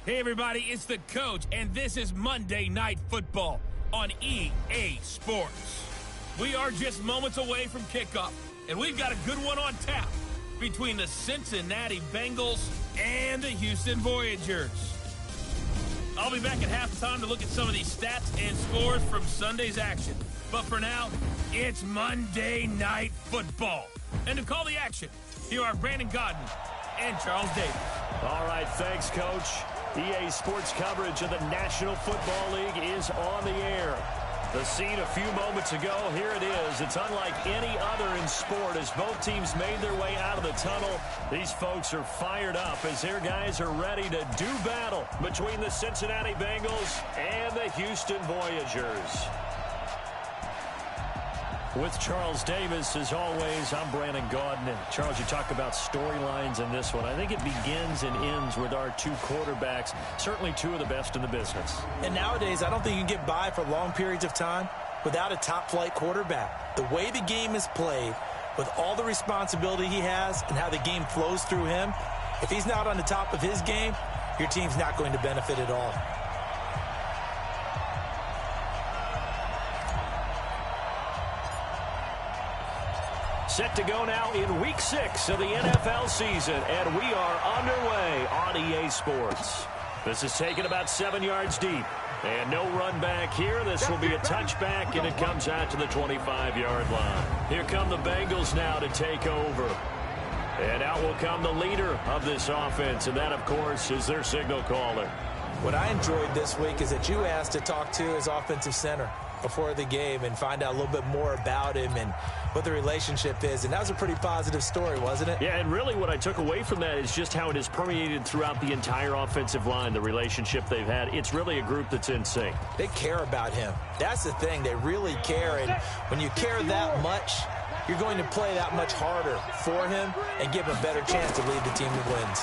Hey everybody, it's the coach, and this is Monday Night Football on EA Sports. We are just moments away from kickoff, and we've got a good one on tap between the Cincinnati Bengals and the Houston Voyagers. I'll be back at halftime to look at some of these stats and scores from Sunday's action. But for now, it's Monday Night Football. And to call the action, here are Brandon Godden and Charles Davis. All right, thanks, Coach. EA Sports coverage of the National Football League is on the air. The scene a few moments ago, here it is. It's unlike any other in sport as both teams made their way out of the tunnel. These folks are fired up as their guys are ready to do battle between the Cincinnati Bengals and the Houston Voyagers. With Charles Davis, as always, I'm Brandon Godden. And Charles, you talk about storylines in this one. I think it begins and ends with our two quarterbacks, certainly two of the best in the business. And nowadays, I don't think you can get by for long periods of time without a top-flight quarterback. The way the game is played, with all the responsibility he has and how the game flows through him, if he's not on the top of his game, your team's not going to benefit at all. Set to go now in Week 6 of the NFL season, and we are underway on EA Sports. This is taken about 7 yards deep, and no run back here. This will be a touchback, and it comes out to the 25-yard line. Here come the Bengals now to take over. And out will come the leader of this offense, and that, of course, is their signal caller. What I enjoyed this week is that you asked to talk to his offensive center before the game and find out a little bit more about him and what the relationship is. And that was a pretty positive story, wasn't it? Yeah, and really what I took away from that is just how it has permeated throughout the entire offensive line, the relationship they've had. It's really a group that's in sync. They care about him. That's the thing. They really care. And when you care that much, you're going to play that much harder for him and give him a better chance to lead the team to wins.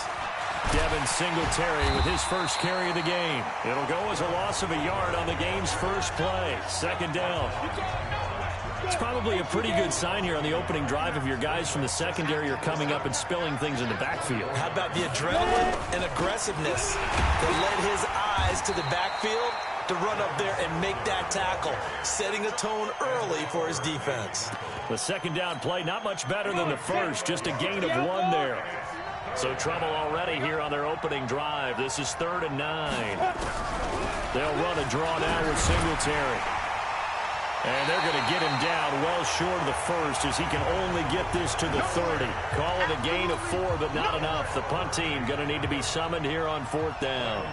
Devin Singletary with his first carry of the game. It'll go as a loss of a yard on the game's first play. Second down. It's probably a pretty good sign here on the opening drive if your guys from the secondary are coming up and spilling things in the backfield. How about the adrenaline and aggressiveness that led his eyes to the backfield to run up there and make that tackle, setting a tone early for his defense. The second down play, not much better than the first, just a gain of 1 there. So trouble already here on their opening drive. This is 3rd and 9. They'll run a draw now with Singletary. And they're going to get him down well short of the first as he can only get this to the 30. Call it a gain of 4, but not enough. The punt team going to need to be summoned here on 4th down.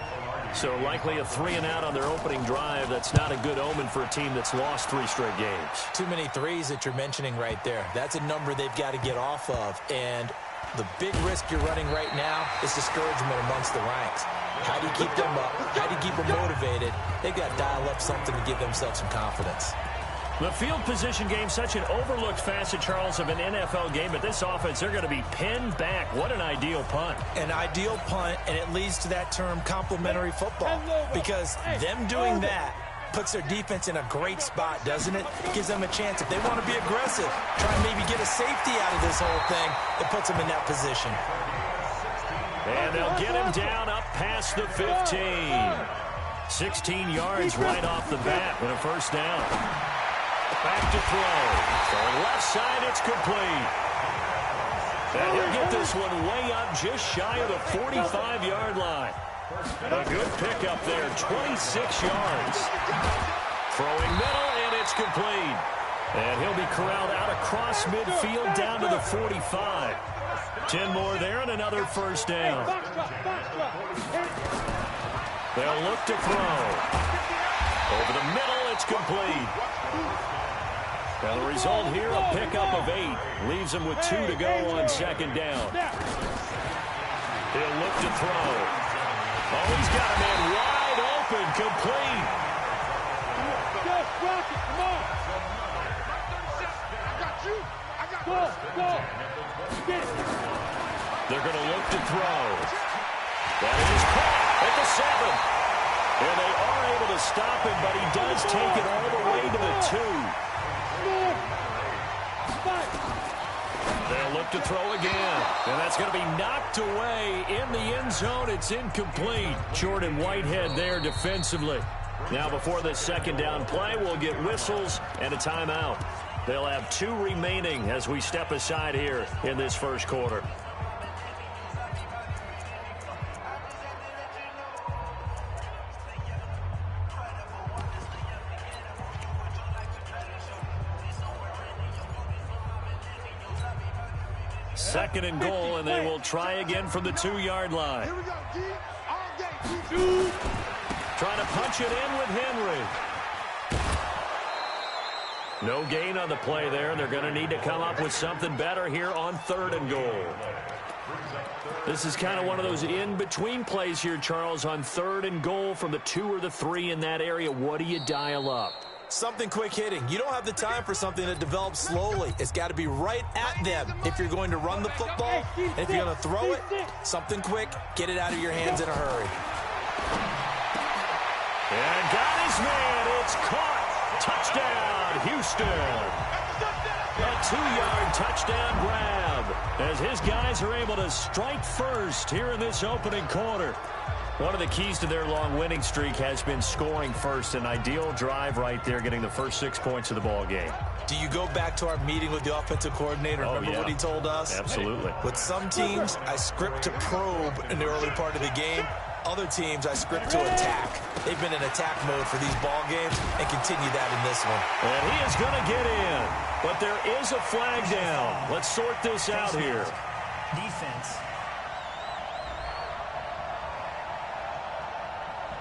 So likely a 3-and-out on their opening drive. That's not a good omen for a team that's lost 3 straight games. Too many threes that you're mentioning right there. That's a number they've got to get off of. And the big risk you're running right now is discouragement amongst the ranks. How do you keep them up? How do you keep them motivated? They've got to dial up something to give themselves some confidence. The field position game, such an overlooked facet, Charles, of an NFL game. But this offense, they're going to be pinned back. What an ideal punt. An ideal punt, and it leads to that term complementary football. Because them doing that puts their defense in a great spot, doesn't it? It gives them a chance. If they want to be aggressive, try and maybe get a safety out of this whole thing, it puts them in that position. And they'll get him down up past the 15. 16 yards right off the bat with a first down. Back to throw. So left side, it's complete. And he'll get this one way up just shy of the 45-yard line. A good pickup there, 26 yards. Throwing middle, and it's complete. And he'll be corralled out across midfield down to the 45. 10 more there and another first down. They'll look to throw. Over the middle, it's complete. Now the result here, a pickup of 8. Leaves him with 2 to go on second down. He'll look to throw. Oh, he's got a man wide open, complete. They're going to look to throw. That is caught at the 7. And they are able to stop him, but he does take it all the way to the 2. They'll look to throw again. And that's going to be knocked away in the end zone. It's incomplete. Jordan Whitehead there defensively. Now before the second down play, we'll get whistles and a timeout. They'll have 2 remaining as we step aside here in this first quarter. Second and goal, and they will try again from the 2-yard line. Here we go, G. All day. Trying to punch it in with Henry. No gain on the play there. They're going to need to come up with something better here on 3rd and goal. This is kind of one of those in-between plays here, Charles, on 3rd and goal from the 2 or the 3 in that area. What do you dial up? Something quick hitting. You don't have the time for something that develops slowly. It's got to be right at them if you're going to run the football. And if you're going to throw it, something quick, get it out of your hands in a hurry. And got his man. It's caught. Touchdown, Houston. A 2-yard touchdown grab as his guys are able to strike first here in this opening quarter. One of the keys to their long winning streak has been scoring first. An ideal drive right there, getting the first 6 points of the ball game. Do you go back to our meeting with the offensive coordinator? Remember what he told us? Absolutely. With some teams, I script to probe in the early part of the game. Other teams, I script to attack. They've been in attack mode for these ball games and continue that in this one. And he is going to get in. But there is a flag down. Let's sort this out here. Defense.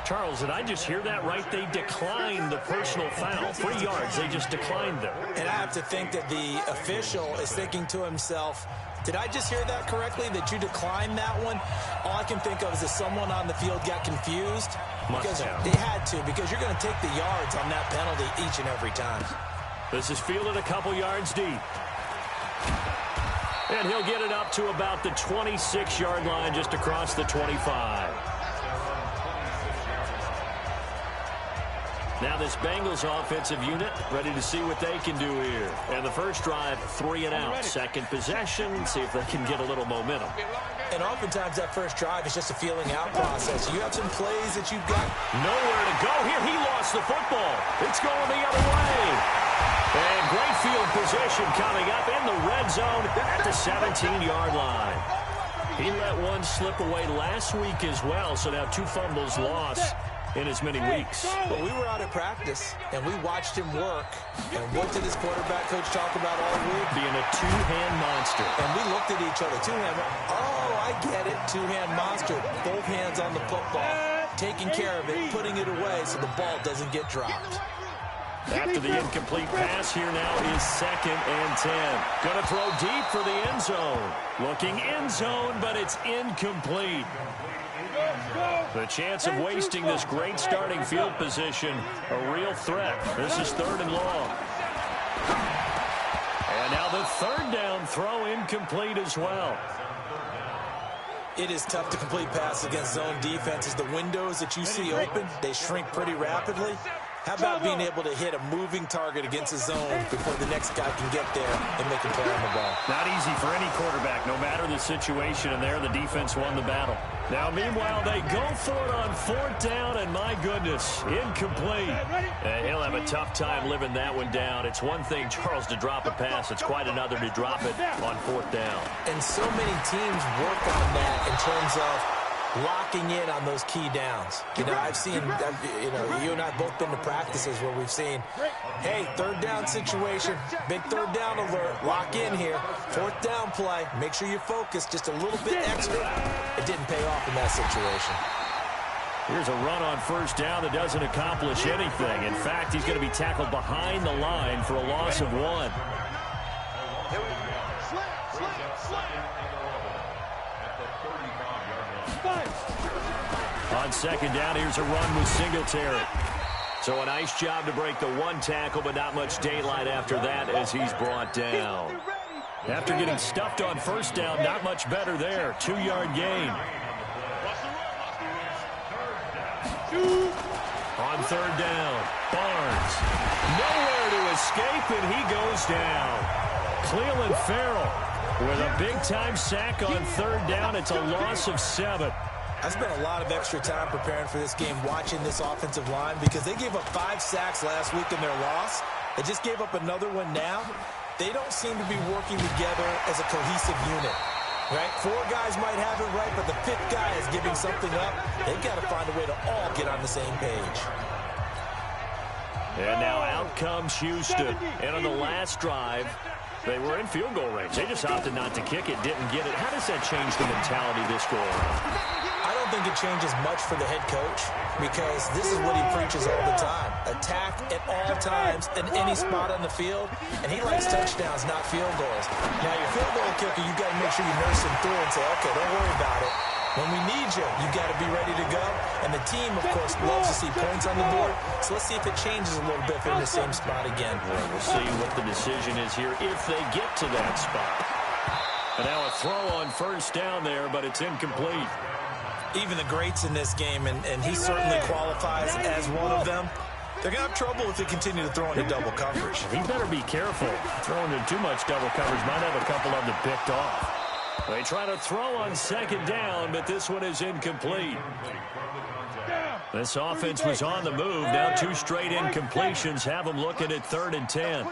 Charles, did I just hear that right? They declined the personal foul. 3 yards, they just declined them. And I have to think that the official is thinking to himself, did I just hear that correctly, that you declined that one? All I can think of is that someone on the field got confused. Because they had to, because you're going to take the yards on that penalty each and every time. This is fielded a couple yards deep. And he'll get it up to about the 26-yard line, just across the 25. Now this Bengals offensive unit ready to see what they can do here. And the first drive, 3 and out. Second possession, see if they can get a little momentum. And oftentimes that first drive is just a feeling out process. You have some plays that you've got nowhere to go here. He lost the football. It's going the other way. And great field position coming up in the red zone at the 17-yard line. He let one slip away last week as well, so now 2 fumbles lost in as many weeks. But we were out at practice, and we watched him work. And what did his quarterback coach talk about all week? Being a 2-hand monster. And we looked at each other. 2-hand. Oh, I get it. 2-hand monster. Both hands on the football. Taking care of it, putting it away so the ball doesn't get dropped. After the incomplete pass, here now is 2nd and 10. Going to throw deep for the end zone. Looking end zone, but it's incomplete. The chance of wasting this great starting field position, a real threat. This is 3rd and long. And now the 3rd down throw incomplete as well. It is tough to complete passes against zone defenses. The windows that you see open, they shrink pretty rapidly. How about being able to hit a moving target against a zone before the next guy can get there and make a play on the ball? Not easy for any quarterback, no matter the situation, and there the defense won the battle. Now, meanwhile, they go for it on 4th down, and my goodness, incomplete. And he'll have a tough time living that one down. It's one thing, Charles, to drop a pass. It's quite another to drop it on 4th down. And so many teams work on that in terms of locking in on those key downs. You know, I've seen, you and I have both been to practices where we've seen, hey, 3rd down situation, big 3rd down alert, lock in here, 4th down play, make sure you focus just a little bit extra. It didn't pay off in that situation. Here's a run on 1st down that doesn't accomplish anything. In fact, he's going to be tackled behind the line for a loss of 1. On 2nd down, here's a run with Singletary. So a nice job to break the 1 tackle, but not much daylight after that as he's brought down. After getting stuffed on 1st down, not much better there. 2-yard gain. On 3rd down, Barnes. Nowhere to escape, and he goes down. Cleveland Farrell With a big-time sack on third down, it's a loss of 7. I spent a lot of extra time preparing for this game watching this offensive line because they gave up 5 sacks last week in their loss. They just gave up another one now. They don't seem to be working together as a cohesive unit. Right? 4 guys might have it right, but the 5th guy is giving something up. They've got to find a way to all get on the same page. And now out comes Houston. And on the last drive, they were in field goal range. They just opted not to kick it, didn't get it. How does that change the mentality this go around? I don't think it changes much for the head coach because this is what he preaches all the time. Attack at all times in any spot on the field, and he likes touchdowns, not field goals. Now, your field goal kicker, you've got to make sure you nurse him through and say, okay, don't worry about it. When we need you, you've got to be ready to go. And the team, of course, loves to see points on the board. So let's see if it changes a little bit if they're in the same spot again. Well, we'll see what the decision is here if they get to that spot. And now a throw on first down there, but it's incomplete. Even the greats in this game, and he certainly qualifies as one of them, they're going to have trouble if they continue to throw into double coverage. He better be careful. Throwing into too much double coverage might have a couple of them picked off. They try to throw on second down, but this one is incomplete. This offense was on the move. Now 2 straight incompletions have them looking at 3rd and 10.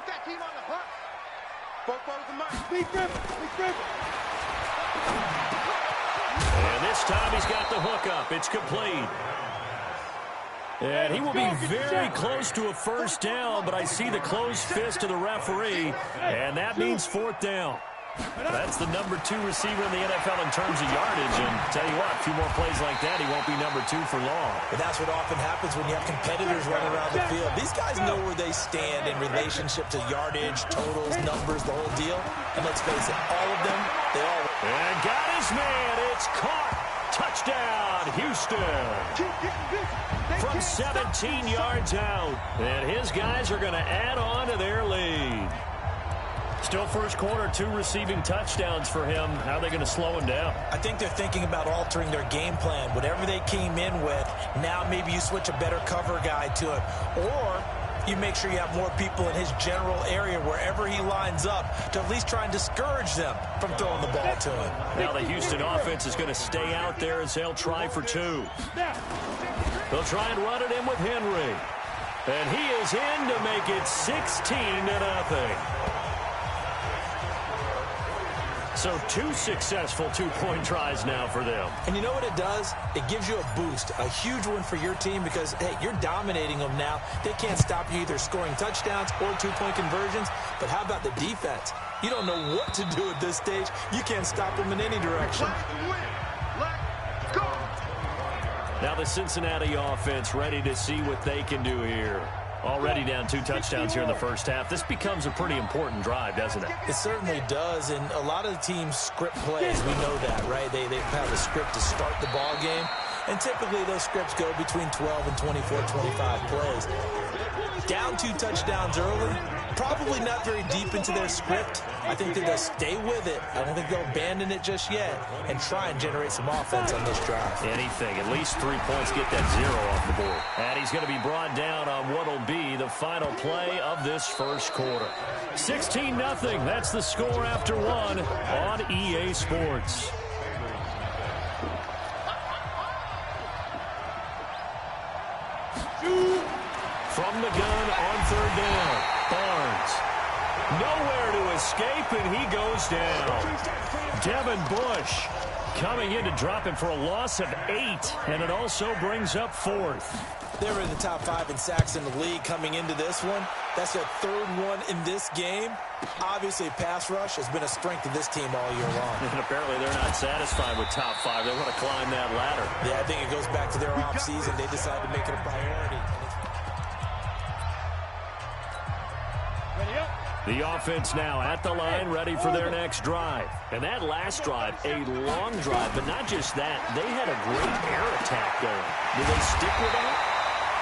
And this time he's got the hook up. It's complete. And he will be very close to a first down, but I see the closed fist of the referee, and that means 4th down. That's the number 2 receiver in the NFL in terms of yardage, and tell you what, a few more plays like that, he won't be number 2 for long. But that's what often happens when you have competitors running around the field. These guys know where they stand in relationship to yardage, totals, numbers, the whole deal. And let's face it, all of them, they all... And got his man. It's caught. Touchdown, Houston. From 17 yards out. And his guys are going to add on to their lead. Still first quarter, 2 receiving touchdowns for him. How are they going to slow him down? I think they're thinking about altering their game plan. Whatever they came in with, now maybe you switch a better cover guy to it. Or you make sure you have more people in his general area wherever he lines up to at least try and discourage them from throwing the ball to him. Now the Houston offense is going to stay out there as they'll try for 2. They'll try and run it in with Henry. And he is in to make it 16-0. So 2 successful 2-point tries now for them. And you know what it does? It gives you a boost, a huge one for your team because, hey, you're dominating them now. They can't stop you either scoring touchdowns or 2-point conversions. But how about the defense? You don't know what to do at this stage. You can't stop them in any direction. Now the Cincinnati offense ready to see what they can do here. Already down 2 touchdowns here in the first half. This becomes a pretty important drive, doesn't it? It certainly does, and a lot of the teams script plays. We know that, right? They have a script to start the ball game, and typically those scripts go between 12 and 24, 25 plays. Down 2 touchdowns early, probably not very deep into their script. I think that they'll stay with it. I don't think they'll abandon it just yet and try and generate some offense on this drive. Anything, at least 3 points, get that 0 off the board. And he's going to be brought down on what will be the final play of this first quarter. 16-0, that's the score after 1 on EA Sports. From the gun on 3rd down, Barnes. Nowhere to escape, and he goes down. Devin Bush coming in to drop him for a loss of 8, and it also brings up 4th. They were in the top 5 in sacks in the league coming into this one. That's their 3rd one in this game. Obviously, pass rush has been a strength of this team all year long. And apparently they're not satisfied with top 5. They want to climb that ladder. Yeah, I think it goes back to their offseason. They decided to make it a priority. The offense now at the line, ready for their next drive. And that last drive, a long drive, but not just that. They had a great air attack going. Do they stick with that?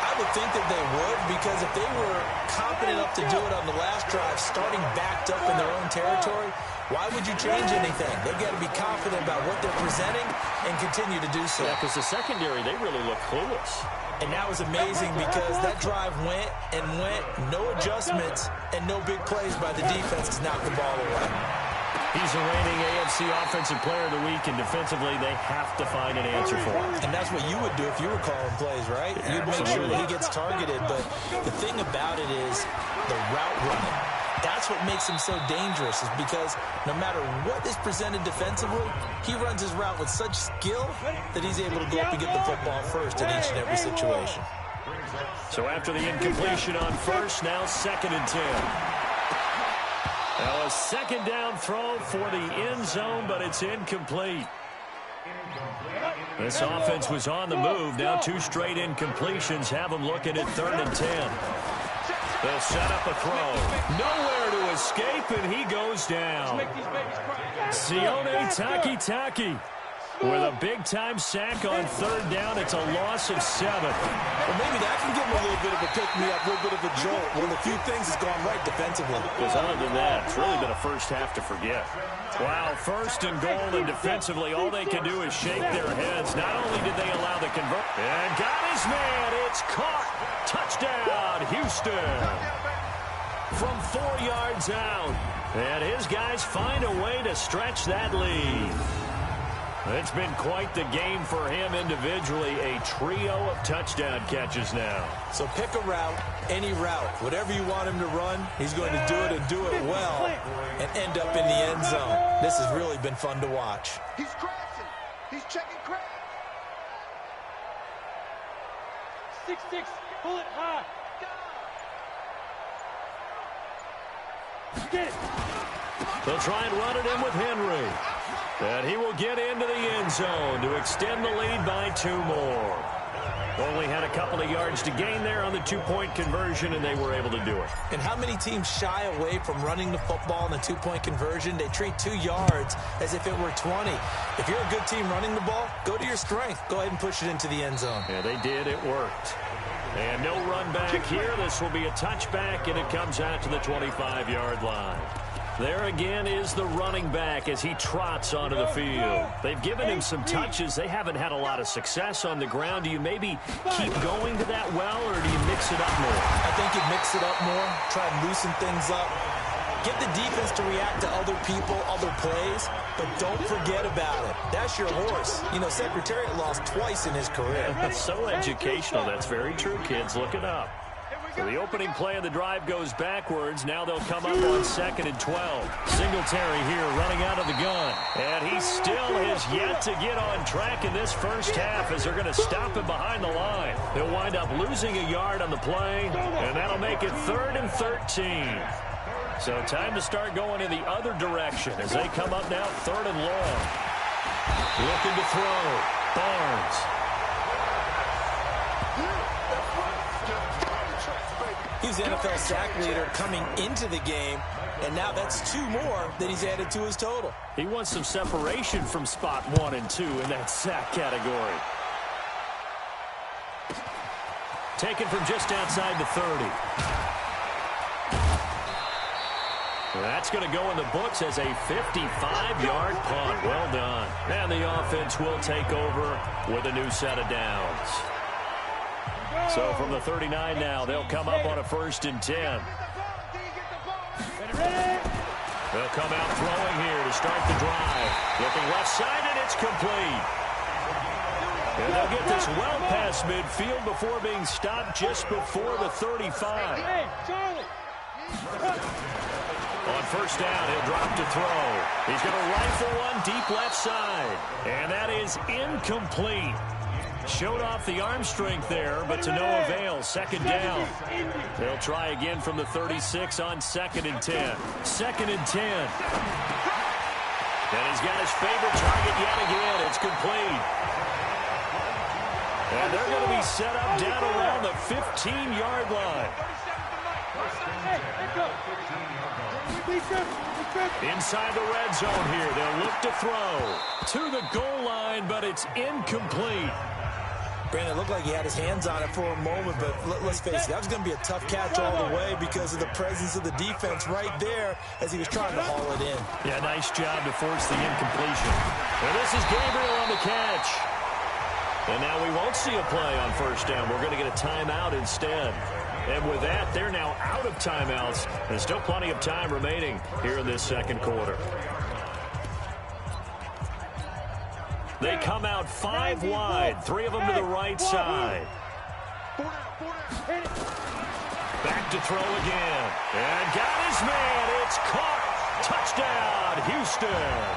I would think that they would, because if they were confident enough to do it on the last drive, starting backed up in their own territory, why would you change anything? They've got to be confident about what they're presenting and continue to do so. Yeah, because the secondary, they really look clueless. And that was amazing because that drive went and went, no adjustments and no big plays by the defense to knock the ball away. He's the reigning AFC Offensive Player of the Week, and defensively, they have to find an answer for him. And that's what you would do if you were calling plays, right? You'd make sure that he gets targeted. But the thing about it is the route running. That's what makes him so dangerous, is because no matter what is presented defensively, he runs his route with such skill that he's able to go up and get the football first in each and every situation. So after the incompletion on first, now 2nd and 10. Now a second down throw for the end zone, but it's incomplete. This offense was on the move. Now 2 straight incompletions have them looking at 3rd and 10. They'll set up a throw. Nowhere to escape, and he goes down. Sione Takitaki with a big-time sack on 3rd down. It's a loss of 7. Well, maybe that can give him a little bit of a pick-me-up, a little bit of a jolt. One of the few things has gone right defensively. Because other than that, it's really been a first half to forget. Wow, 1st and goal, and defensively, all they can do is shake their heads. Not only did they allow the convert, and got his man. It's caught. Touchdown, Houston. From 4 yards out. And his guys find a way to stretch that lead. It's been quite the game for him individually. A trio of touchdown catches now. So pick a route, any route. Whatever you want him to run, he's going to do it and do it well and end up in the end zone. This has really been fun to watch. He's crashing. He's checking crash. 6-6, pull it high. Get it. They'll try and run it in with Henry. And he will get into the end zone to extend the lead by 2 more. Only had a couple of yards to gain there on the 2-point conversion, and they were able to do it. And how many teams shy away from running the football in the 2-point conversion? They treat 2 yards as if it were 20. If you're a good team running the ball, go to your strength. Go ahead and push it into the end zone. Yeah, they did. It worked. And no run back here. This will be a touchback, and it comes out to the 25-yard line. There again is the running back as he trots onto the field. They've given him some touches. They haven't had a lot of success on the ground. Do you maybe keep going to that well, or do you mix it up more? I think you mix it up more, try and loosen things up. Get the defense to react to other people, other plays, but don't forget about it. That's your horse. You know, Secretariat lost twice in his career. That's so educational. That's very true, kids. Look it up. So the opening play of the drive goes backwards. Now they'll come up on 2nd and 12. Singletary here running out of the gun. And he still has yet to get on track in this first half as they're going to stop him behind the line. He'll wind up losing a yard on the play, and that'll make it 3rd and 13. So time to start going in the other direction as they come up now 3rd and long. Looking to throw. Barnes. He's the NFL sack leader coming into the game, and now that's 2 more that he's added to his total. He wants some separation from spot 1 and 2 in that sack category. Taken from just outside the 30. That's going to go in the books as a 55-yard punt. Well done. And the offense will take over with a new set of downs. So from the 39 now, they'll come up on a 1st and 10. They'll come out throwing here to start the drive. Looking left side, and it's complete. And they'll get this well past midfield before being stopped just before the 35. Hey, Charlie. On 1st down, he'll drop to throw. He's going to rifle one deep left side. And that is incomplete. Showed off the arm strength there, but to no avail. 2nd down. They'll try again from the 36 on 2nd and 10. 2nd and 10. And he's got his favorite target yet again. It's complete. And they're going to be set up down around the 15-yard line. Inside the red zone here. They'll look to throw to the goal line, but it's incomplete. Brandon, it looked like he had his hands on it for a moment, but let's face it, that was going to be a tough catch all the way because of the presence of the defense right there as he was trying to haul it in. Yeah, nice job to force the incompletion. And this is Gabriel on the catch. And now we won't see a play on 1st down. We're going to get a timeout instead. And with that, they're now out of timeouts. There's still plenty of time remaining here in this 2nd quarter. They come out 5 wide, 3 of them to the right side. Back to throw again. And got his man. It's caught. Touchdown, Houston.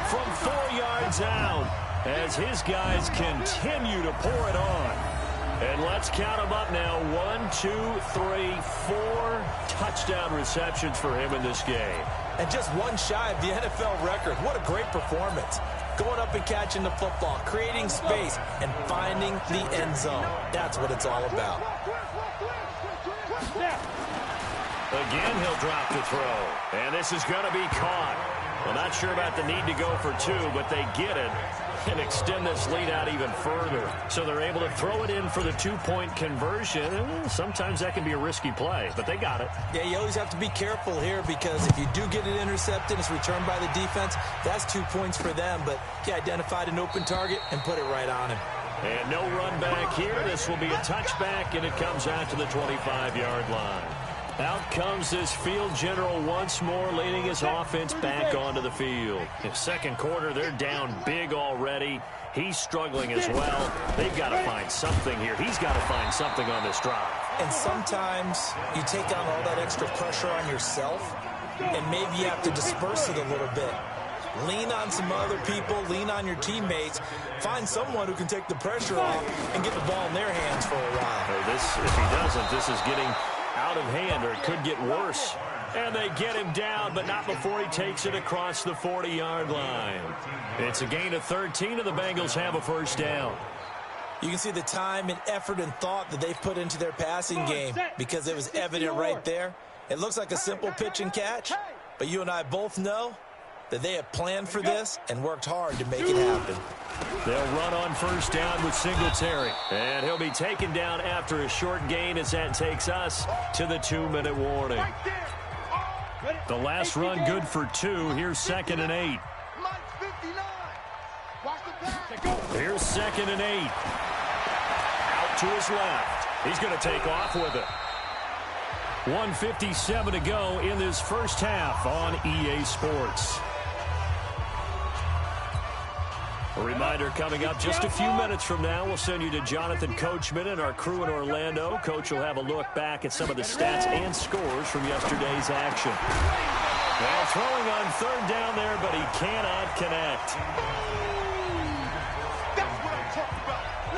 From 4 yards out as his guys continue to pour it on. And let's count them up now. 1, 2, 3, 4 touchdown receptions for him in this game. And just one shy of the NFL record. What a great performance. Going up and catching the football, creating space, and finding the end zone. That's what it's all about. Again, he'll drop the throw. And this is going to be caught. Well, not sure about the need to go for 2, but they get it and extend this lead out even further. So they're able to throw it in for the 2-point conversion. And sometimes that can be a risky play, but they got it. Yeah, you always have to be careful here because if you do get it intercepted, it's returned by the defense, that's 2 points for them. But he identified an open target and put it right on him. And no run back here. This will be a touchback, and it comes out to the 25-yard line. Out comes this field general once more, leading his offense back onto the field. In second quarter, they're down big already. He's struggling as well. They've got to find something here. He's got to find something on this drive. And sometimes you take on all that extra pressure on yourself, and maybe you have to disperse it a little bit. Lean on some other people, lean on your teammates, find someone who can take the pressure off and get the ball in their hands for a while. If he doesn't, this is getting out of hand, or it could get worse. And they get him down, but not before he takes it across the 40-yard line. It's a gain of 13, and the Bengals have a first down. You can see the time and effort and thought that they've put into their passing game because it was evident right there. It looks like a simple pitch and catch, but you and I both know that they have planned for this and worked hard to make it happen. They'll run on first down with Singletary. And he'll be taken down after a short gain as that takes us to the 2-minute warning. The last run good for 2. Here's 2nd and 8. Here's 2nd and 8. Out to his left. He's going to take off with it. 1:57 to go in this first half on EA Sports. A reminder coming up just a few minutes from now, we'll send you to Jonathan Coachman and our crew in Orlando. Coach will have a look back at some of the stats and scores from yesterday's action. Well, throwing on third down there, but he cannot connect.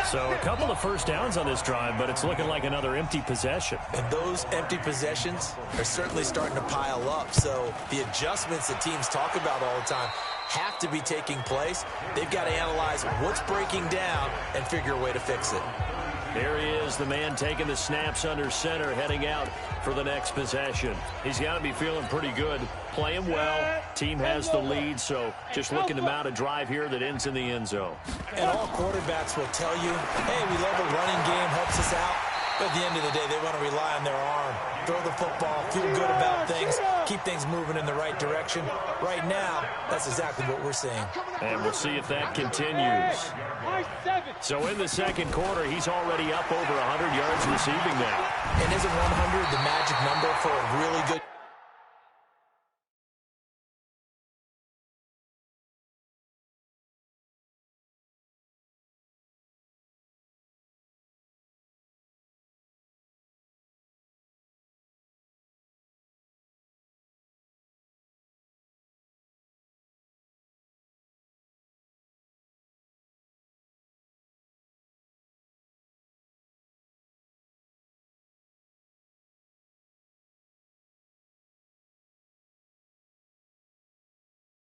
So a couple of first downs on this drive, but it's looking like another empty possession. And those empty possessions are certainly starting to pile up. So the adjustments that teams talk about all the time have to be taking place. They've got to analyze what's breaking down and figure a way to fix it. There he is, the man taking the snaps under center, heading out for the next possession. He's got to be feeling pretty good, playing well. Team has the lead, so just looking to mount a drive here that ends in the end zone. And all quarterbacks will tell you, hey, we love a running game, helps us out. But at the end of the day, they want to rely on their arm. Throw the football, feel good about things, keep things moving in the right direction. Right now, that's exactly what we're seeing. And we'll see if that continues. So in the second quarter, he's already up over 100 yards receiving now. And isn't 100 the magic number for a really good...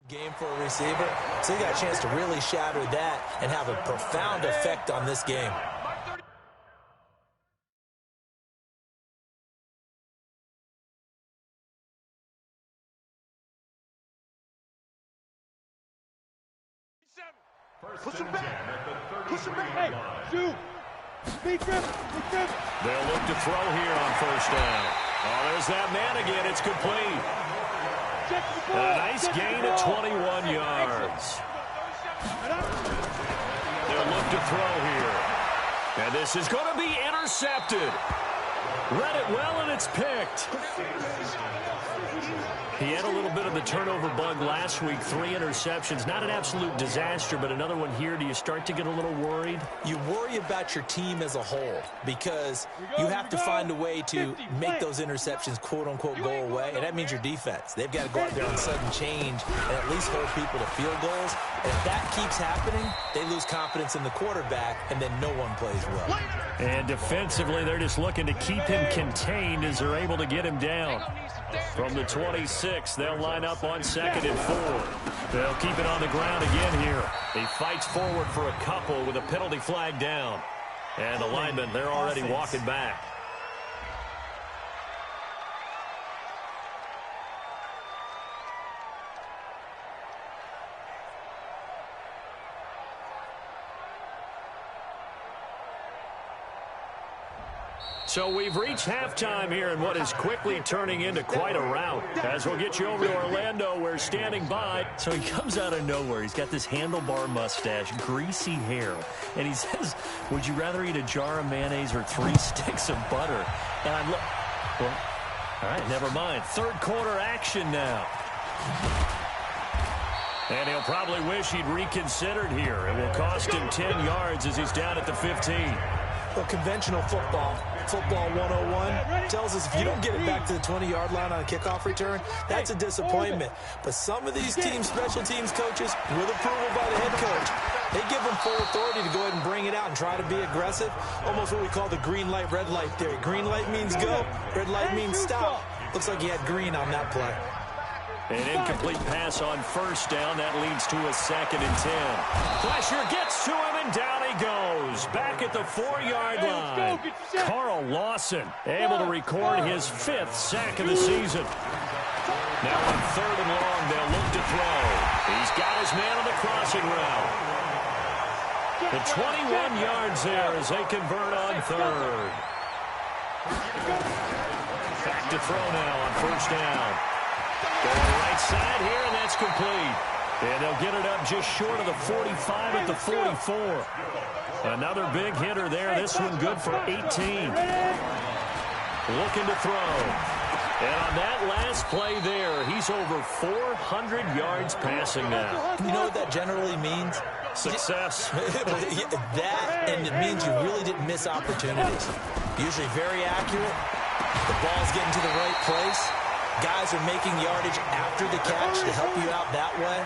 game for a receiver, so he got a chance to really shatter that and have a profound effect on this game. Push him back. Push him back. Hey, They'll look to throw here on first down. Oh, there's that man again. It's complete. A nice gain of 21 yards. They'll look to throw here. And this is going to be intercepted. Read it well, and it's picked. He had a little bit of the turnover bug last week, 3 interceptions. Not an absolute disaster, but another one here. Do you start to get a little worried? You worry about your team as a whole because you have to find a way to make those interceptions, quote-unquote, go away, and that means your defense. They've got to go out there on sudden change and at least hold people to field goals. And if that keeps happening, they lose confidence in the quarterback, and then no one plays well. And defensively, they're just looking to keep him contained as they're able to get him down. From the 26, they'll line up on 2nd and 4. They'll keep it on the ground again here. He fights forward for a couple with a penalty flag down. And the linemen, they're already walking back. So we've reached halftime here in what is quickly turning into quite a rout. As we'll get you over to Orlando, we're standing by. So he comes out of nowhere. He's got this handlebar mustache, greasy hair. And he says, would you rather eat a jar of mayonnaise or 3 sticks of butter? And I'm well, all right, never mind. Third quarter action now. And he'll probably wish he'd reconsidered here. It will cost him 10 yards as he's down at the 15. Well, conventional football 101, tells us if you don't get it back to the 20-yard line on a kickoff return, that's a disappointment. But some of these teams, special teams coaches, with approval by the head coach, they give them full authority to go ahead and bring it out and try to be aggressive. Almost what we call the green light, red light theory. Green light means go, red light means stop. Looks like he had green on that play. An incomplete pass on first down. That leads to a 2nd and 10. Pressure gets to him, and down he goes. Back at the 4-yard line. Carl Lawson able to record his 5th sack of the season. Now on 3rd and long, they'll look to throw. He's got his man on the crossing route. The 21 yards there as they convert on 3rd. Back to throw now on 1st down. Going right side here, and that's complete. And they'll get it up just short of the 45 at the 44. Another big hitter there. This one good for 18. Looking to throw. And on that last play there, he's over 400 yards passing now. You know what that generally means? Success. That, and it means you really didn't miss opportunities. Usually very accurate. The ball's getting to the right place. Guys are making yardage after the catch to help you out that way.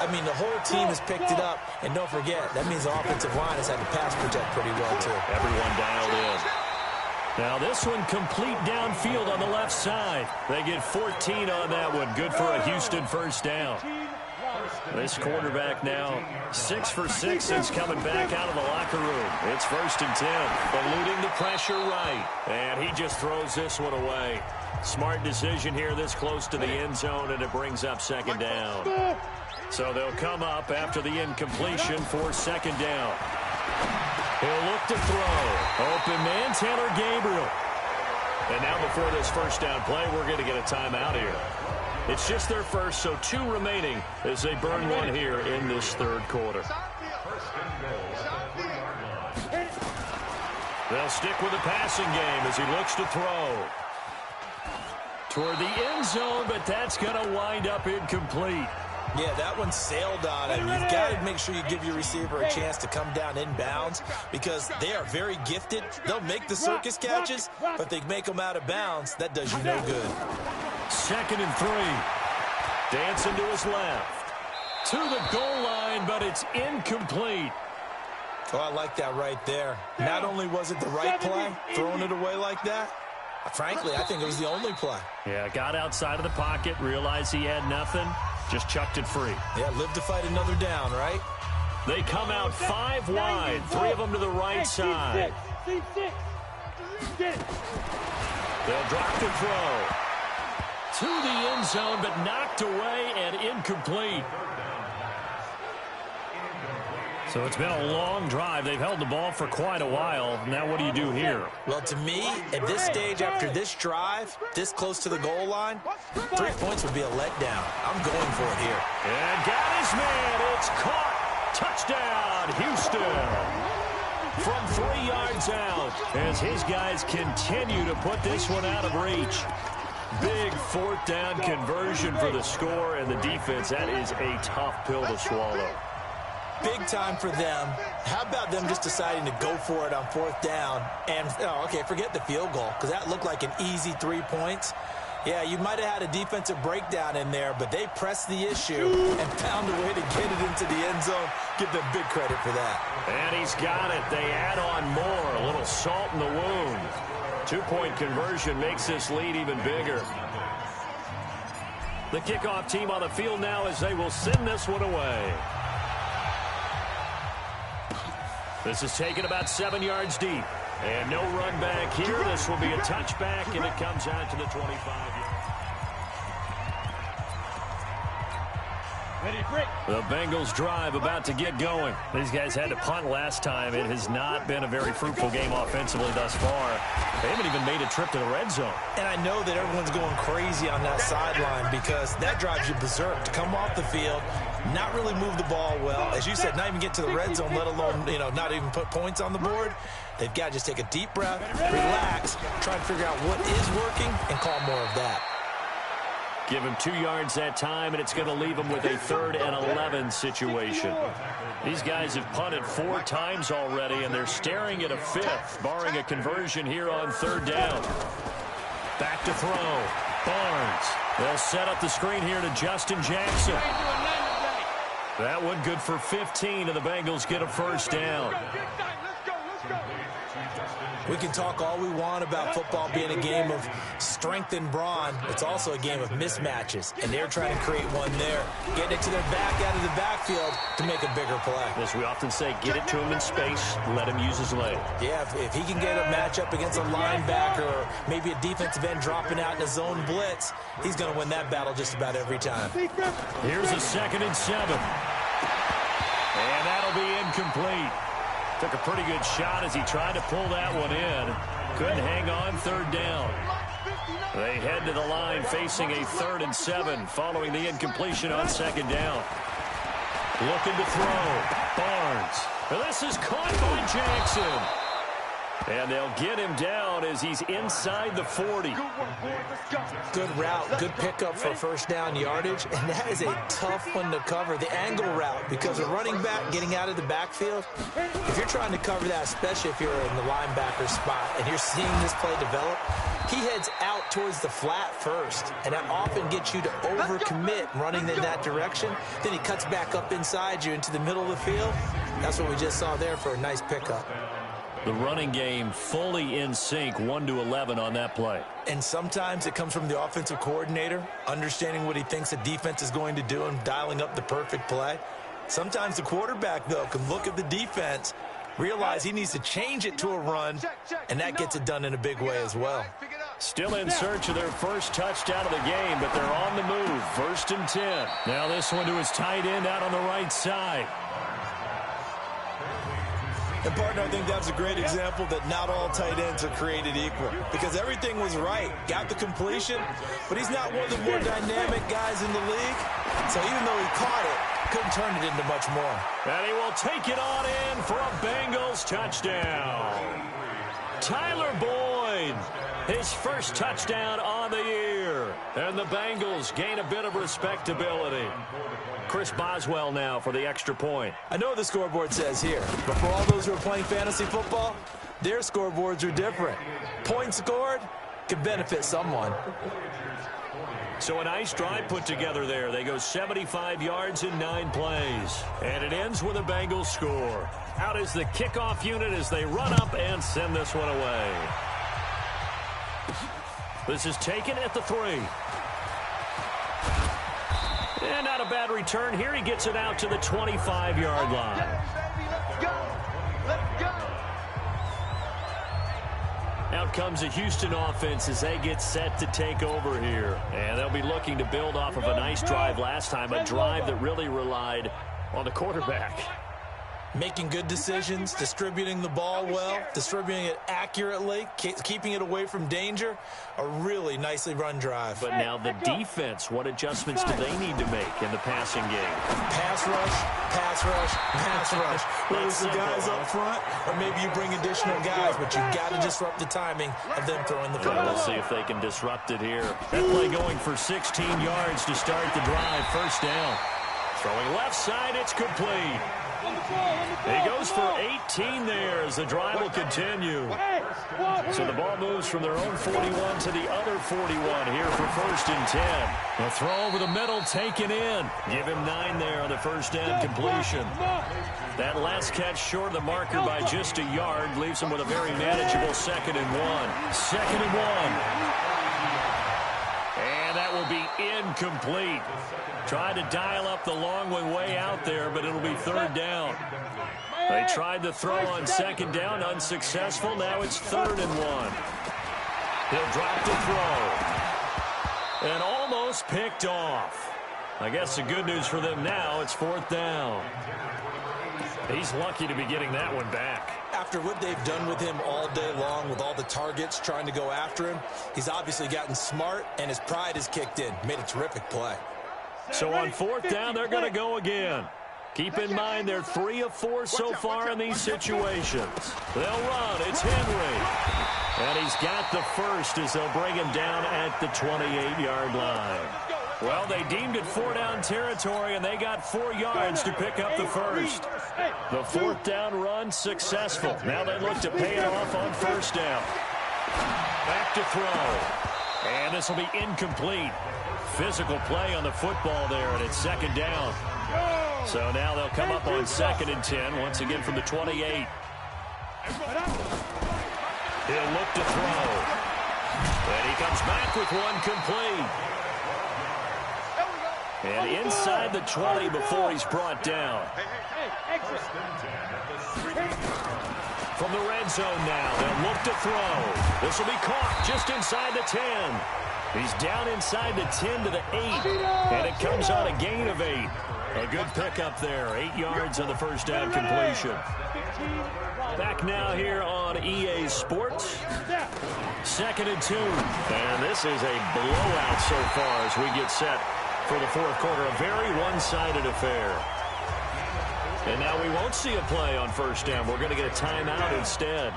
I mean, the whole team has picked it up. And don't forget, that means the offensive line has had to pass protect pretty well, too. Everyone dialed in. Now this one complete downfield on the left side. They get 14 on that one. Good for a Houston first down. This quarterback now 6 for 6 since coming back out of the locker room. It's 1st and 10. Eluding the pressure right. And he just throws this one away. Smart decision here this close to the end zone, and it brings up 2nd down. So they'll come up after the incompletion for 2nd down. He'll look to throw. Open man, Taylor Gabriel. And now before this 1st down play, we're going to get a timeout here. It's just their first, so 2 remaining as they burn one here in this 3rd quarter. They'll stick with the passing game as he looks to throw. Toward the end zone, but that's going to wind up incomplete. Yeah, that one sailed on him. You've got to make sure you give your receiver a chance to come down inbounds because they are very gifted. They'll make the circus catches, but they make them out of bounds. That does you no good. 2nd and 3. Dancing to his left. To the goal line, but it's incomplete. Oh, I like that right there. Not only was it the right play, throwing it away like that, frankly, I think it was the only play. Yeah, got outside of the pocket, realized he had nothing, just chucked it free. Yeah, live to fight another down, right? They come out 5 wide, 3 of them to the right side. They'll drop the throw. To the end zone, but knocked away and incomplete. So it's been a long drive. They've held the ball for quite a while. Now what do you do here? Well, to me, at this stage, after this drive, this close to the goal line, 3 points would be a letdown. I'm going for it here. And got his man. It's caught. Touchdown, Houston. from 3 yards out as his guys continue to put this one out of reach. Big fourth down conversion for the score, and the defense, that is a tough pill to swallow. Big time for them. How about them just deciding to go for it on fourth down? And, forget the field goal, because that looked like an easy 3 points. Yeah, you might have had a defensive breakdown in there, but they pressed the issue and found a way to get it into the end zone. Give them big credit for that. And he's got it. They add on more. A little salt in the wound. 2-point conversion makes this lead even bigger. The kickoff team on the field now as they will send this one away. This is taken about 7 yards deep. And no run back here. This will be a touchback, and it comes out to the 25. The Bengals drive about to get going. These guys had to punt last time. It has not been a very fruitful game offensively thus far. They haven't even made a trip to the red zone. And I know that everyone's going crazy on that sideline because that drives you berserk to come off the field, not really move the ball well. As you said, not even get to the red zone, let alone, not even put points on the board. They've got to just take a deep breath, relax, try and figure out what is working, and call more of that. Give him 2 yards that time, and it's going to leave him with a 3rd and 11 situation. These guys have punted 4 times already, and they're staring at a 5th, barring a conversion here on 3rd down. Back to throw. Barnes. They'll set up the screen here to Justin Jackson. That one good for 15, and the Bengals get a 1st down. We can talk all we want about football being a game of strength and brawn. It's also a game of mismatches, and they're trying to create one there. Getting it to their back out of the backfield to make a bigger play. As we often say, get it to him in space, let him use his leg. Yeah, if he can get a matchup against a linebacker or maybe a defensive end dropping out in a zone blitz, he's going to win that battle just about every time. Here's a 2nd and 7. And that'll be incomplete. Took a pretty good shot as he tried to pull that one in. Couldn't hang on 3rd down. They head to the line facing a 3rd and 7 following the incompletion on 2nd down. Looking to throw. Barnes. This is caught by Jackson. And they'll get him down as he's inside the 40. Good route, good pickup for 1st down yardage, and that is a tough one to cover, the angle route, because a running back getting out of the backfield, if you're trying to cover that, especially if you're in the linebacker spot and you're seeing this play develop, he heads out towards the flat first, and that often gets you to overcommit running in that direction. Then he cuts back up inside you into the middle of the field. That's what we just saw there for a nice pickup. The running game fully in sync, 1-11 on that play. And sometimes it comes from the offensive coordinator, understanding what he thinks the defense is going to do and dialing up the perfect play. Sometimes the quarterback, though, can look at the defense, realize he needs to change it to a run, and that gets it done in a big way as well. Still in search of their 1st touchdown of the game, but they're on the move. 1st and 10. Now this one to his tight end out on the right side. And, partner, I think that's a great example that not all tight ends are created equal because everything was right. Got the completion, but he's not one of the more dynamic guys in the league. So even though he caught it, couldn't turn it into much more. And he will take it on in for a Bengals touchdown. Tyler Boyd, his 1st touchdown on the year. And the Bengals gain a bit of respectability. Chris Boswell now for the extra point. I know the scoreboard says here, but for all those who are playing fantasy football, their scoreboards are different. Points scored can benefit someone. So a nice drive put together there. They go 75 yards in 9 plays. And it ends with a Bengals score. Out is the kickoff unit as they run up and send this one away. This is taken at the 3. And not a bad return here. He gets it out to the 25-yard line. Out comes the Houston offense as they get set to take over here. And they'll be looking to build off of a nice drive last time, a drive that really relied on the quarterback. Making good decisions, distributing the ball well, distributing it accurately, keeping it away from danger. A really nicely run drive. But now the defense, what adjustments do they need to make in the passing game? Pass rush, pass rush, pass rush. Whether it's the guys up front or maybe you bring additional guys, but you've got to disrupt the timing of them throwing the football. We'll see if they can disrupt it here. That play going for 16 yards to start the drive. First down. Throwing left side, it's complete. He goes for 18 there as the drive will continue. So the ball moves from their own 41 to the other 41 here for 1st and 10. The throw over the middle taken in. Give him 9 there on the first down completion. That last catch short of the marker by just a yard leaves him with a very manageable 2nd and 1. 2nd and 1. And that will be incomplete. Tried to dial up the long one way out there, but it'll be 3rd down. They tried to throw on 2nd down, unsuccessful. Now it's 3rd and 1. He'll drop the throw. And almost picked off. I guess the good news for them now, it's 4th down. He's lucky to be getting that one back. After what they've done with him all day long, with all the targets trying to go after him, he's obviously gotten smart, and his pride has kicked in. Made a terrific play. So on 4th down, they're going to go again. Keep in mind they're 3 of 4 so far in these situations. They'll run. It's Henry. And he's got the first as they'll bring him down at the 28-yard line. Well, they deemed it 4-down territory, and they got 4 yards to pick up the first. The 4th down run successful. Now they look to pay it off on 1st down. Back to throw. And this will be incomplete. Physical play on the football there, and it's 2nd down. So now they'll come up on 2nd and 10, once again from the 28. He'll look to throw. And he comes back with one complete. And inside the 20 before he's brought down. From the red zone now, they'll look to throw. This will be caught just inside the 10. He's down inside the 10 to the 8, and it comes on a gain of 8. A good pickup there, 8 yards on the first down completion. Back now here on EA Sports. 2nd and 2. And this is a blowout so far as we get set for the 4th quarter. A very one-sided affair. And now we won't see a play on 1st down. We're going to get a timeout instead.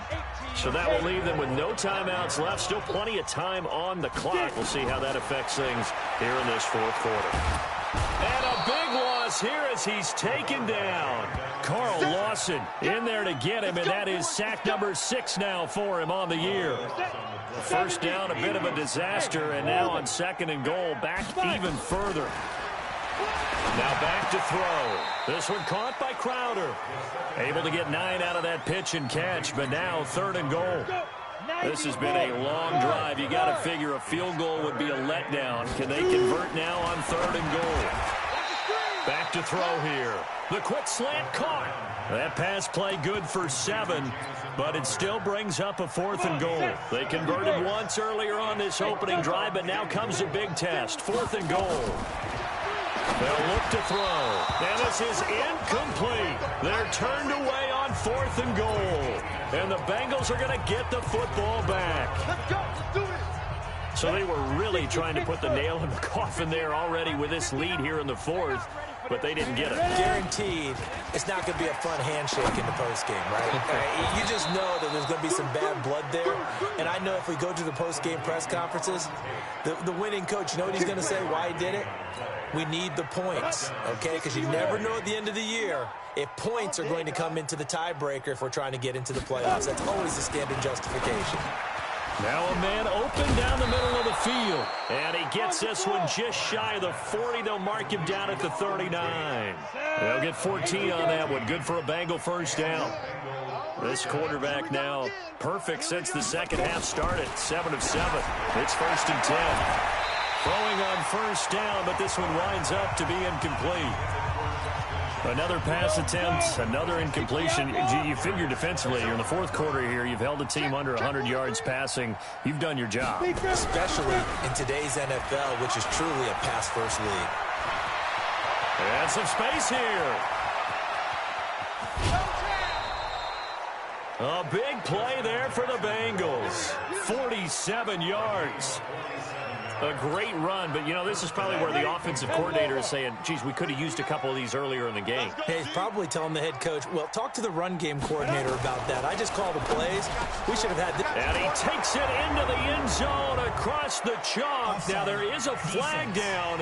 So that will leave them with no timeouts left. Still plenty of time on the clock. We'll see how that affects things here in this 4th quarter. And a big loss here as he's taken down. Carl Lawson in there to get him, and that is sack number 6 now for him on the year. 1st down, a bit of a disaster, and now on 2nd and goal, back even further. Now back to throw. This one caught by Crowder. Able to get 9 out of that pitch and catch, but now 3rd and goal. This has been a long drive. You got to figure a field goal would be a letdown. Can they convert now on 3rd and goal? Back to throw here. The quick slant caught. That pass play good for 7, but it still brings up a 4th and goal. They converted once earlier on this opening drive, but now comes a big test. 4th and goal. They'll look to throw. And this is incomplete. They're turned away on 4th and goal. And the Bengals are going to get the football back. Let's go. Let's do this. So they were really trying to put the nail in the coffin there already with this lead here in the 4th, but they didn't get it. Guaranteed it's not going to be a fun handshake in the postgame, right? You just know that there's going to be some bad blood there. And I know if we go to the postgame press conferences, the winning coach, you know what he's going to say, why he did it? We need the points, okay? Because you never know at the end of the year if points are going to come into the tiebreaker if we're trying to get into the playoffs. That's always the standard justification. Now a man open down the middle of the field. And he gets this one just shy of the 40. They'll mark him down at the 39. They'll get 14 on that one. Good for a Bengal 1st down. This quarterback now perfect since the second half started. 7 of 7. It's 1st and 10. Throwing on 1st down, but this one winds up to be incomplete. Another pass attempt, another incompletion. You figure defensively, you're in the 4th quarter here. You've held a team under 100 yards passing. You've done your job. Especially in today's NFL, which is truly a pass-first league. And some space here. A big play there for the Bengals. 47 yards. A great run, but, you know, this is probably where the offensive coordinator is saying, geez, we could have used a couple of these earlier in the game. Hey, he's probably telling the head coach, well, talk to the run game coordinator about that. I just called the plays. We should have had this. And he takes it into the end zone across the chalk. Now, there is a flag down,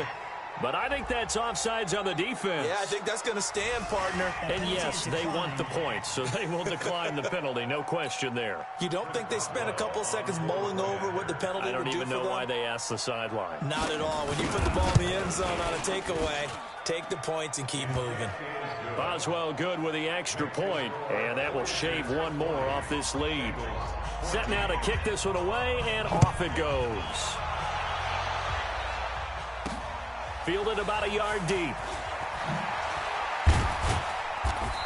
but I think that's offsides on the defense. Yeah, I think that's going to stand, partner. And, yes, they want the points, so they will decline the penalty. No question there. You don't think they spent a couple of seconds mulling over what the penalty would do for them? I don't even know why they asked the sideline. Not at all. When you put the ball in the end zone on a takeaway, take the points and keep moving. Boswell good with the extra point, and that will shave one more off this lead. Set now to kick this one away, and off it goes. Fielded about a yard deep.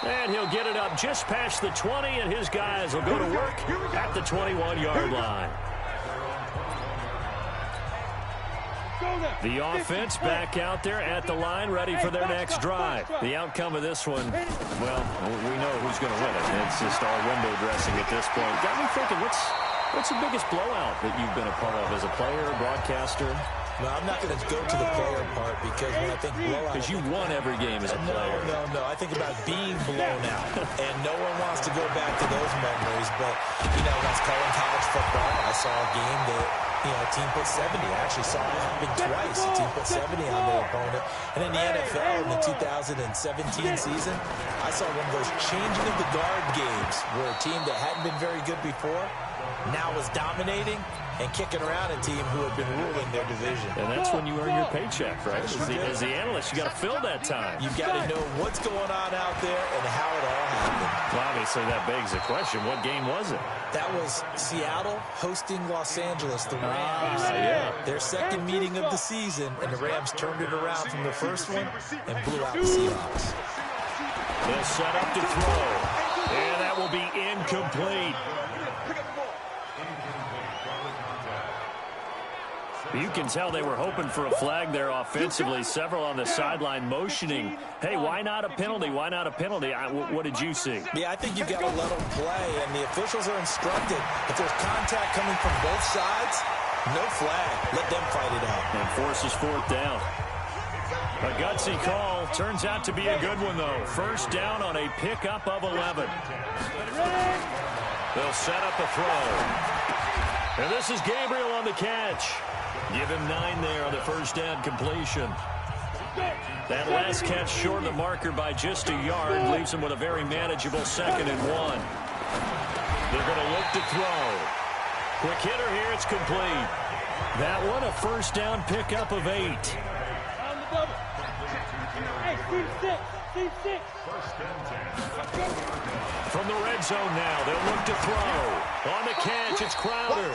And he'll get it up just past the 20, and his guys will go to work at the 21-yard line. The offense back out there at the line, ready for their next drive. The outcome of this one, well, we know who's going to win it. It's just all window dressing at this point. Got me thinking, what's the biggest blowout that you've been a part of as a player, broadcaster? No, I'm not going to go to the player part because when I think blowout... Because you won every game as a player. No. I think about being blown out. And no one wants to go back to those memories. But, you know, when I was calling college football, I saw a game that, you know, a team put 70. I actually saw it happen twice. A team put 70 on their opponent. And in the NFL in the 2017 season, I saw one of those changing of the guard games where a team that hadn't been very good before now was dominating and kicking around a team who had been ruling their division. And that's when you earn your paycheck, right? As the analyst, you got to fill that time. You've got to know what's going on out there and how it all happened. Well, obviously, that begs the question, what game was it? That was Seattle hosting Los Angeles, the Rams. Yeah. Their second meeting of the season, and the Rams turned it around from the first one and blew out the Seahawks. They'll set up to throw, and that will be incomplete. You can tell they were hoping for a flag there offensively. Several on the sideline motioning, hey, why not a penalty? Why not a penalty? What did you see? Yeah, I think you've got to let them play, and the officials are instructed. If there's contact coming from both sides, no flag. Let them fight it out. And forces fourth down. A gutsy call. Turns out to be a good one, though. First down on a pickup of 11. They'll set up a throw. And this is Gabriel on the catch. Give him 9 there on the first down completion. That last catch short of the marker by just a yard leaves him with a very manageable 2nd and 1. They're going to look to throw. Quick hitter here, it's complete. That one a first down pickup of 8. On the double. Hey, team 6. From the red zone now, they'll look to throw. On the catch, it's Crowder.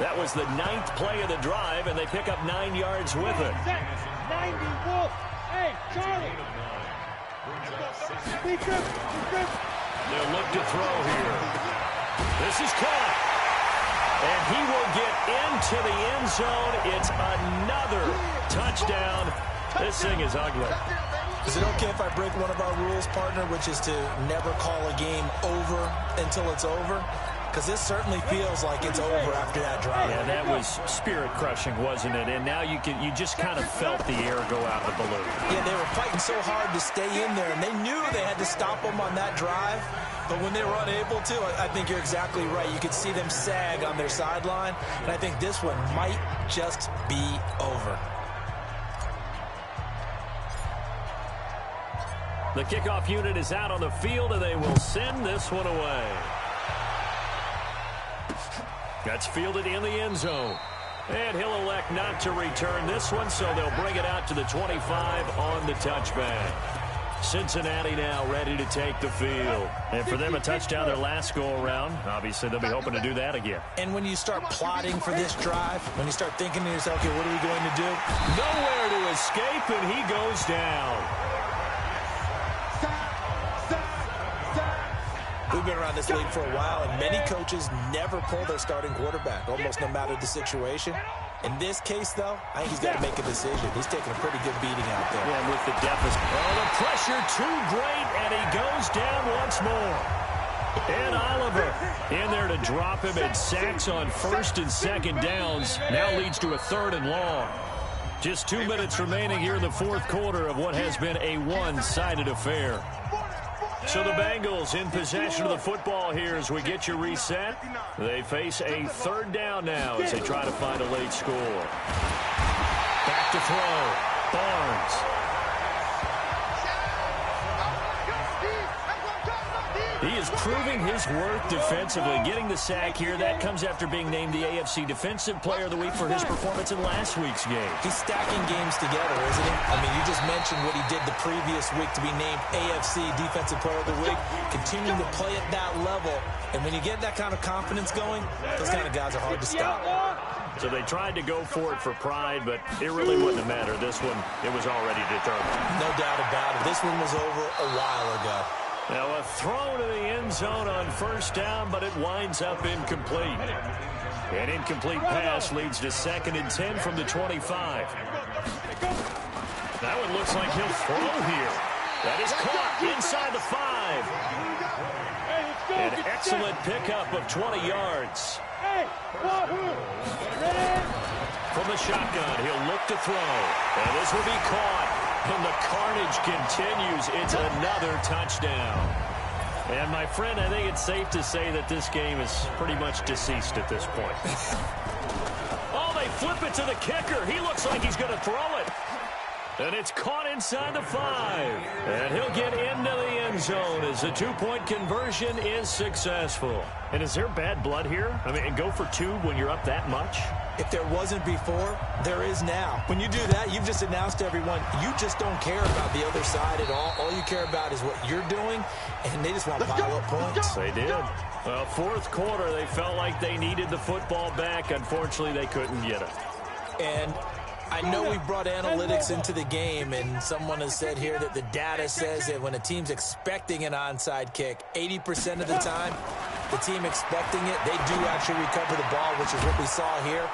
That was the 9th play of the drive, and they pick up 9 yards with it. 90 Wolf. Hey, Charlie. They'll look to throw here. This is caught. And he will get into the end zone. It's another touchdown. This thing is ugly. Is it okay if I break one of our rules, partner, which is to never call a game over until it's over? Because this certainly feels like it's over after that drive. Yeah, that was spirit-crushing, wasn't it? And now you just kind of felt the air go out of the balloon. Yeah, they were fighting so hard to stay in there, and they knew they had to stop them on that drive. But when they were unable to, I think you're exactly right. You could see them sag on their sideline, and I think this one might just be over. The kickoff unit is out on the field, and they will send this one away. That's fielded in the end zone. And he'll elect not to return this one, so they'll bring it out to the 25 on the touchback. Cincinnati now ready to take the field. And for them, a touchdown their last go-around. Obviously, they'll be hoping to do that again. And when you start plotting for this drive, when you start thinking to yourself, okay, what are we going to do? Nowhere to escape, and he goes down. We've been around this league for a while, and many coaches never pull their starting quarterback, almost no matter the situation. In this case, though, I think he's got to make a decision. He's taking a pretty good beating out there. Yeah, with the deficit. Oh, the pressure too great, and he goes down once more. And Oliver in there to drop him, and sacks on first and second downs. Now leads to a 3rd and long. Just 2 minutes remaining here in the fourth quarter of what has been a one-sided affair. So the Bengals in possession of the football here as we get you reset. They face a 3rd down now as they try to find a late score. Back to throw. Barnes. He is proving his worth defensively, getting the sack here. That comes after being named the AFC Defensive Player of the Week for his performance in last week's game. He's stacking games together, isn't he? I mean, you just mentioned what he did the previous week to be named AFC Defensive Player of the Week, continuing to play at that level. And when you get that kind of confidence going, those kind of guys are hard to stop. So they tried to go for it for pride, but it really wouldn't have mattered. This one, it was already determined. No doubt about it. This one was over a while ago. Now a throw to the end zone on first down, but it winds up incomplete. An incomplete pass leads to 2nd and 10 from the 25. That one looks like he'll throw here. That is caught inside the 5. An excellent pickup of 20 yards. From the shotgun, he'll look to throw. And this will be caught. And the carnage continues. It's another touchdown. And, my friend, I think it's safe to say that this game is pretty much deceased at this point. Oh, they flip it to the kicker. He looks like he's going to throw it. And it's caught inside the 5. And he'll get into the end zone as the 2-point conversion is successful. And is there bad blood here? I mean, go for 2 when you're up that much? If there wasn't before, there is now. When you do that, you've just announced to everyone, you just don't care about the other side at all. All you care about is what you're doing, and they just want to pile up points. They did. Well, fourth quarter, they felt like they needed the football back. Unfortunately, they couldn't get it. And I know we brought analytics into the game, and someone has said here that the data says that when a team's expecting an onside kick, 80% of the time, the team expecting it, they do actually recover the ball, which is what we saw here.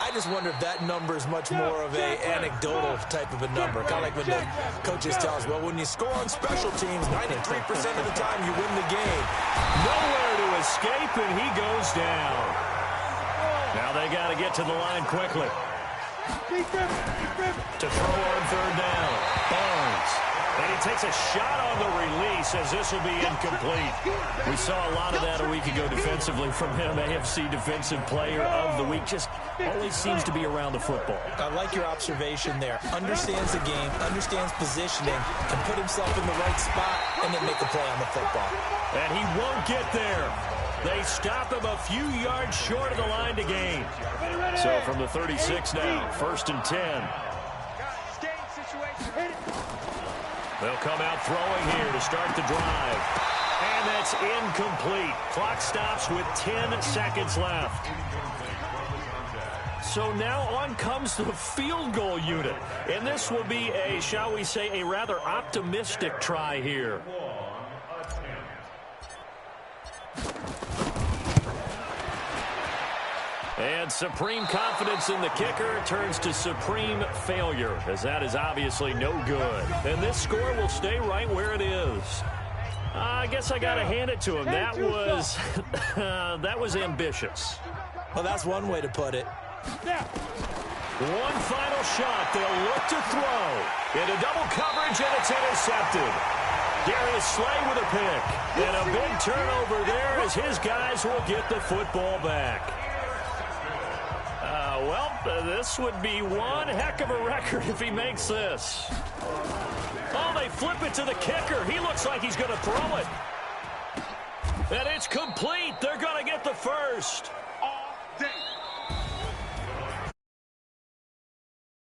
I just wonder if that number is much more of a anecdotal type of a number. Kind of like when the coaches tell us, well, when you score on special teams, 93% of the time you win the game. Nowhere to escape, and he goes down. Now they got to get to the line quickly. To throw on 3rd down. Barnes. And he takes a shot on the release as this will be incomplete. We saw a lot of that a week ago defensively from him. AFC Defensive Player of the Week. Just always seems to be around the football. I like your observation there. Understands the game, understands positioning, can put himself in the right spot, and then make a play on the football. And he won't get there. They stop him a few yards short of the line to gain. So from the 36 now, 1st and 10. They'll come out throwing here to start the drive. And that's incomplete. Clock stops with 10 seconds left. So now on comes the field goal unit. And this will be a, shall we say, a rather optimistic try here. And supreme confidence in the kicker turns to supreme failure, as that is obviously no good. And this score will stay right where it is. I guess I got to hand it to him. That was that was ambitious. Well, that's one way to put it. One final shot. They'll look to throw. Into double coverage, and it's intercepted. Darius Slay with a pick. And a big turnover there as his guys will get the football back. This would be one heck of a record if he makes this. Oh, they flip it to the kicker. He looks like he's going to throw it. And it's complete. They're going to get the first. All day.